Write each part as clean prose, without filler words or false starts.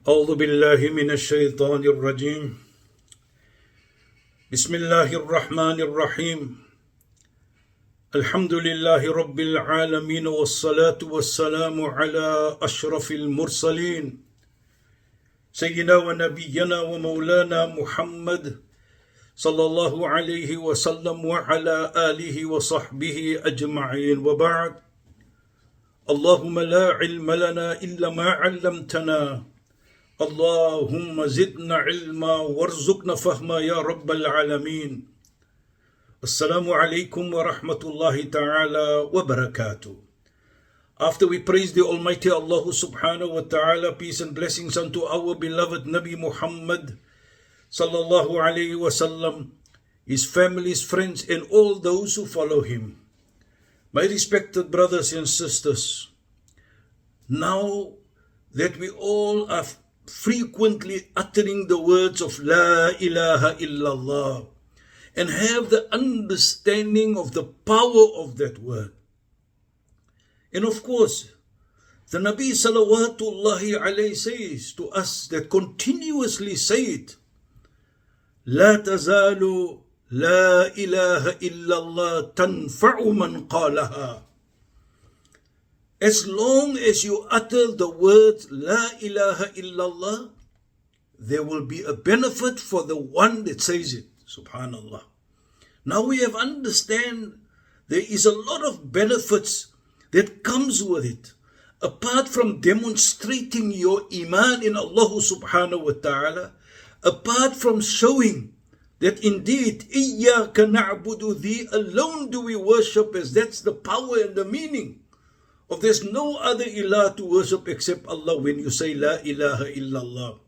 أعوذ بالله من الشيطان الرجيم. بسم الله الرحمن الرحيم. الحمد لله رب العالمين والصلاة والسلام على أشرف المرسلين سيدنا ونبينا ومولانا محمد صلى الله عليه وسلم وعلى آله وصحبه أجمعين، وبعد. اللهم لا علم لنا إلا ما علمتنا، اللهم زدنا علما وارزقنا فهما يا رب العالمين. Assalamu alaikum wa rahmatullahi ta'ala wa barakatuh. After we praise the Almighty Allah subhanahu wa ta'ala, peace and blessings unto our beloved Nabi Muhammad sallallahu alayhi wa sallam, his families, friends, and all those who follow him. My respected brothers and sisters, now that we all are frequently uttering the words of La ilaha illallah and have the understanding of the power of that word, and of course the Nabi salawatullahi alayhi says to us that continuously say it, La tazalu La ilaha illallah tanfa'u man qalaha. As long as you utter the words La ilaha illallah, there will be a benefit for the one that says it. Subhanallah. Now we have understand there is a lot of benefits that comes with it. Apart from demonstrating your iman in Allah subhanahu wa ta'ala, apart from showing that indeed, Iyyaka na'budu, thee alone do we worship, as that's the power and the meaning of there's no other ilah to worship except Allah when you say La ilaha illallah.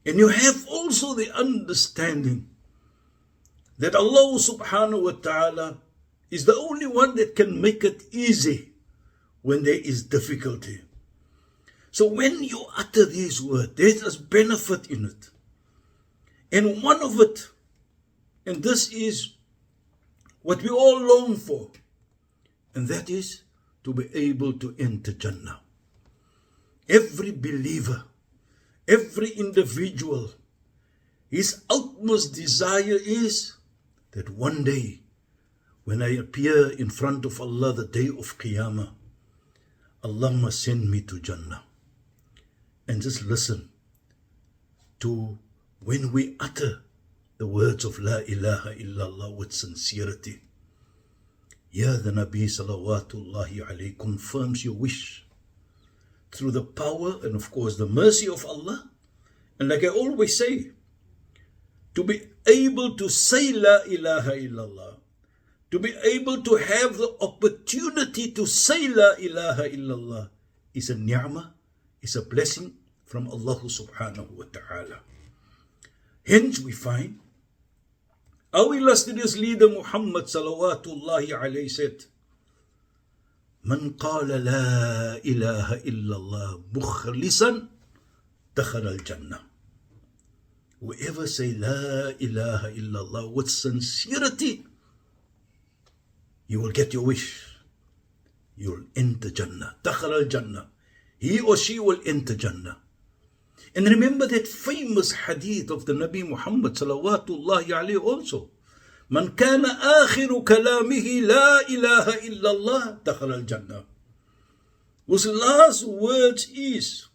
And you have also the understanding that Allah subhanahu wa ta'ala is the only one that can make it easy when there is difficulty. So when you utter these words, there is benefit in it. And one of it, and this is what we all long for, and that is to be able to enter Jannah. Every believer, every individual, his utmost desire is that one day, when I appear in front of Allah the day of Qiyamah, Allah must send me to Jannah. And just listen to when we utter the words of La ilaha illallah with sincerity. Here the Nabi salawatullahi alayhi confirms your wish through the power and of course the mercy of Allah. And like I always say, to be able to say La ilaha illallah, to be able to have the opportunity to say La ilaha illallah is a ni'mah, is a blessing from Allah subhanahu wa ta'ala. Hence we find our illustrious leader Muhammad salawatullahi alayhi said, Man qala la ilaha illallah mukhlisan dakhala al-jannah. Whoever say La ilaha illallah with sincerity, you will get your wish. You will enter Jannah. Dakhala al-jannah. He or she will enter Jannah. And remember that famous hadith of the Nabi Muhammad salawatullahi alayhi also. Man kana akhiru kalamihi la ilaha illallah dakhala al-jannah. Whose last words is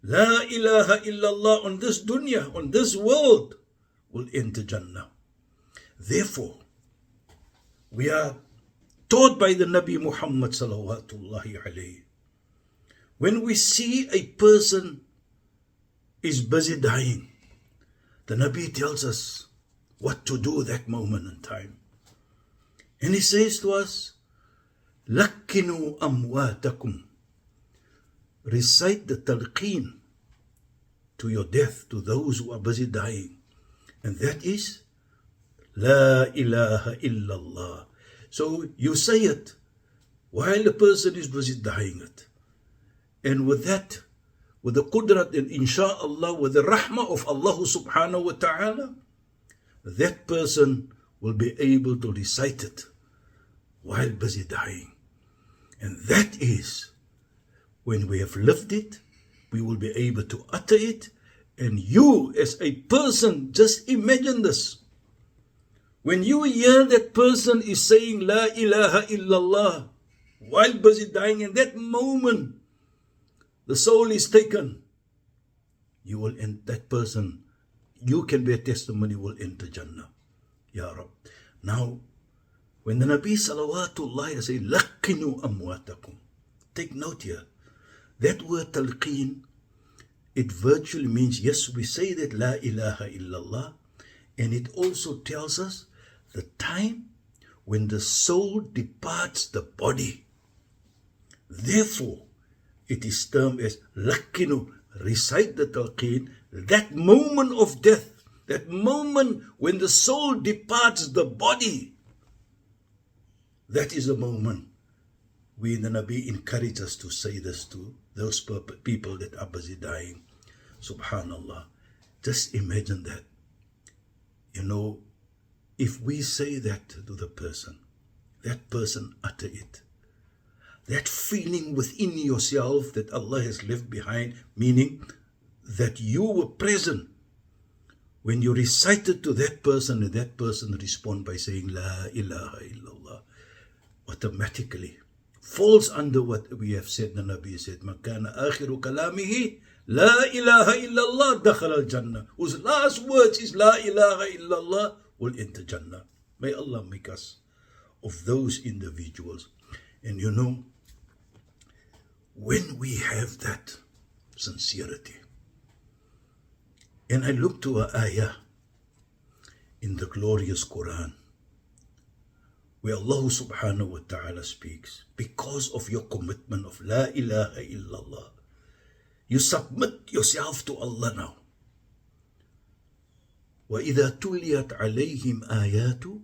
La ilaha illallah on this dunya, on this world, will enter Jannah. Therefore, we are taught by the Nabi Muhammad salawatullahi alayhi, when we see a person is busy dying, the Nabi tells us what to do that moment in time. And he says to us, Lakkinu amwatakum. Recite the talqeen to your death, to those who are busy dying. And that is La ilaha illallah. So you say it while the person is busy dying it. And with that, with the qudrat and insha'Allah, with the rahmah of Allah subhanahu wa ta'ala, that person will be able to recite it while busy dying. And that is when we have lived it, we will be able to utter it. And you as a person, just imagine this. When you hear that person is saying La ilaha illallah while busy dying, in that moment the soul is taken, you will end that person. You can be a testimony, will enter Jannah. Ya Rab. Now, when the Nabi salawatullah say, Laqinu amwatakum, take note here. That word talqeen, it virtually means, yes, we say that La ilaha illallah, and it also tells us the time when the soul departs the body. Therefore, it is termed as Laqinu, recite the talqeen, that moment of death, that moment when the soul departs the body. That is the moment we in the Nabi encourage us to say this to those people that are busy dying. Subhanallah. Just imagine that. You know, if we say that to the person, that person utter it. That feeling within yourself that Allah has left behind, meaning that you were present when you recited to that person, and that person respond by saying La ilaha illallah, automatically falls under what we have said. The Nabi said, Makana akhiru kalamihi La ilaha illallah dakhal al-Jannah. Whose last words is La ilaha illallah will enter Jannah. May Allah make us of those individuals. And you know, when we have that sincerity, and I look to an ayah in the glorious Quran, where Allah subhanahu wa ta'ala speaks, because of your commitment of La ilaha illallah, you submit yourself to Allah now. وَإِذَا تُلِيَتْ عَلَيْهِمْ آيَاتُ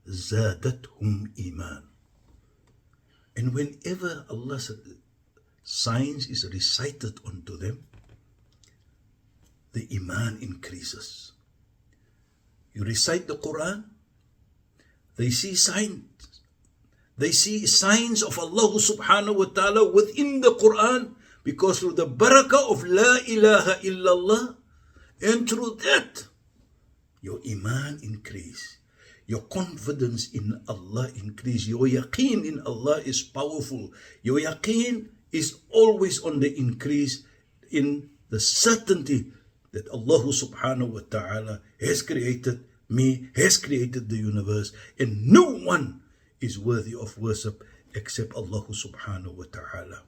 زَادَتْهُمْ إِيمَانًا. And whenever Allah's signs is recited unto them, the iman increases. You recite the Quran, they see signs. They see signs of Allah subhanahu wa ta'ala within the Quran, because through the barakah of La ilaha illallah, and through that, your iman increase. Your confidence in Allah increase. Your yaqeen in Allah is powerful. Your yaqeen is always on the increase in the certainty that Allah subhanahu wa ta'ala has created me, has created the universe, and no one is worthy of worship except Allah subhanahu wa ta'ala.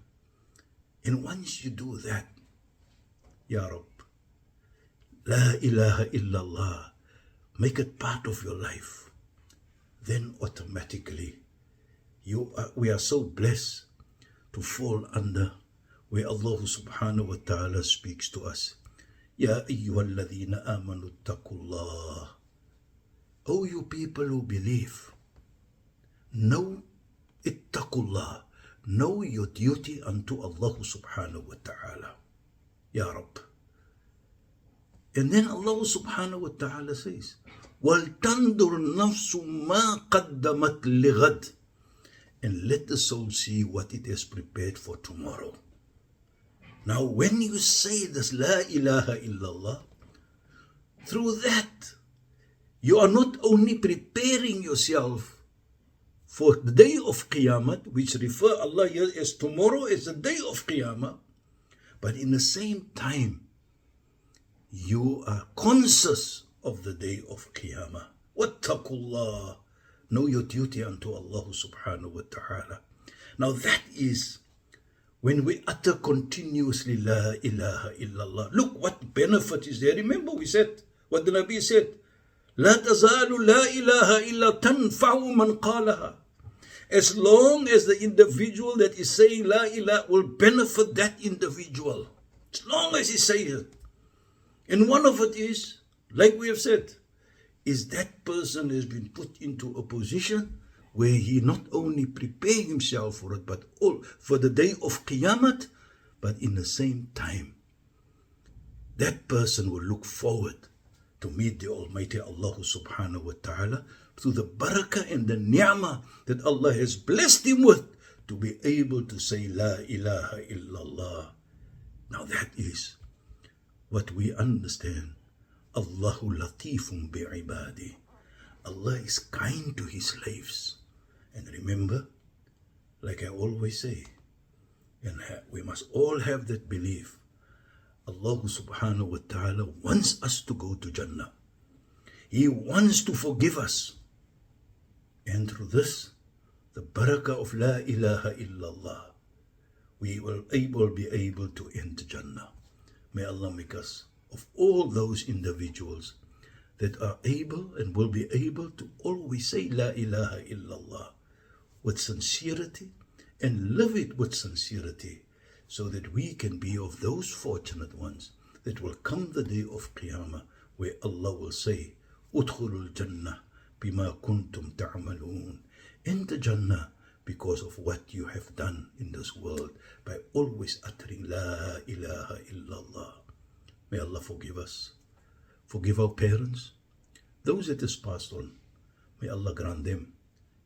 And once you do that, Ya Rab, La ilaha illallah, make it part of your life, then automatically we are so blessed to fall under where Allah subhanahu wa ta'ala speaks to us. Ya ayyuhalladhina amanu taqullah. O you people who believe, know ittaqullah, know your duty unto Allah subhanahu wa ta'ala. Ya Rab. And then Allah subhanahu wa ta'ala says, وَلْتَنْظُرْ نَفْسُ مَا قَدَّمَتْ لِغَدٍ. And let the soul see what it has prepared for tomorrow. Now when you say this La ilaha illallah, through that, you are not only preparing yourself for the day of Qiyamah, which refer Allah here as tomorrow as the day of Qiyamah, but in the same time, you are conscious of the day of Qiyamah. Wattaqullah. Know your duty unto Allah subhanahu wa ta'ala. Now that is when we utter continuously La ilaha illallah. Look what benefit is there. Remember we said what the Nabi said. La tazalu la ilaha illa tanfa'u man qalaha. As long as the individual that is saying La ilaha will benefit that individual. As long as he says it. And one of it is, like we have said, is that person has been put into a position where he not only prepare himself for it, but all for the day of Qiyamah, but in the same time, that person will look forward to meet the Almighty Allah subhanahu wa ta'ala through the barakah and the ni'mah that Allah has blessed him with, to be able to say La ilaha illallah. Now that is what we understand. Allahu latifun bi'ibadi. Allah is kind to His slaves. And remember, like I always say, and we must all have that belief, Allah subhanahu wa ta'ala wants us to go to Jannah. He wants to forgive us. And through this, the barakah of La ilaha illallah, we will be able to enter Jannah. May Allah make us of all those individuals that are able and will be able to always say La ilaha illallah with sincerity and live it with sincerity, so that we can be of those fortunate ones that will come the day of Qiyamah, where Allah will say, Udkhulul Jannah bima kuntum ta'amaloon. Enter Jannah because of what you have done in this world by always uttering La ilaha illallah. May Allah forgive us. Forgive our parents, those that is passed on. May Allah grant them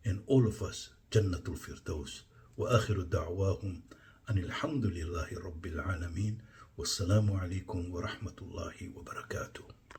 and all of us Jannatul Firdaus. Wa akhiru da'wahum anil hamdulillahi rabbil alameen. Wassalamu alaikum wa rahmatullahi wa barakatuh.